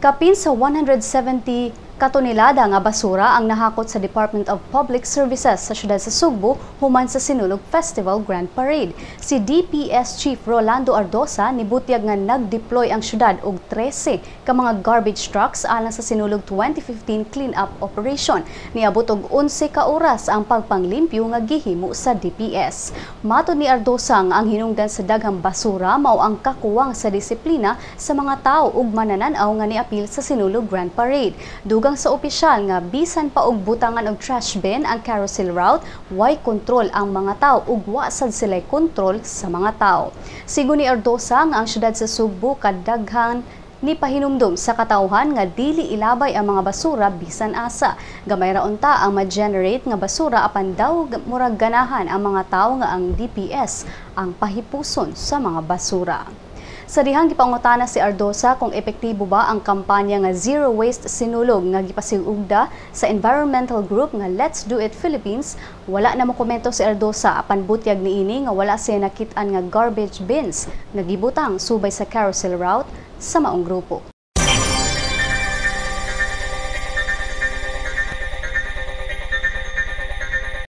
Kapin sa 170 katonelada nga basura ang nahakot sa Department of Public Services sa siyudad sa Sugbo human sa Sinulog Festival Grand Parade. Si DPS Chief Rolando Ardosa nibutyag nga nag-deploy ang siyudad og 13 ka mga garbage trucks alang sa Sinulog 2015 clean-up operation. Niabot og 11 ka oras ang pagpanglimpyo nga gihimo sa DPS. Matod ni Ardosa nga ang hinungdan sa daghang basura mao ang kakuwang sa disiplina sa mga tao ug manananaw nga niapil sa Sinulog Grand Parade. Dugang sa opisyal nga bisan pa og butangan og trash bin ang carousel route, way kontrol ang mga tao ug wa sad sila kontrol sa mga tao. Sigon ni Ardosa nga ang syudad sa Sugbo kadaghan ni pahinumdum sa katawhan nga dili ilabay ang mga basura bisan asa. Gamay ra unta ang ma-generate nga basura apan daw murag ganahan ang mga tao nga ang DPS ang pahipuson sa mga basura. Sa dihang gipangutana si Ardosa kung epektibo ba ang kampanya nga Zero Waste Sinulog nga gipasiugda sa environmental group nga Let's Do It Philippines, wala na mokomento si Ardosa apan butyag niini nga wala siya nakit-an nga garbage bins nga gibutang subay sa carousel route sa maong grupo.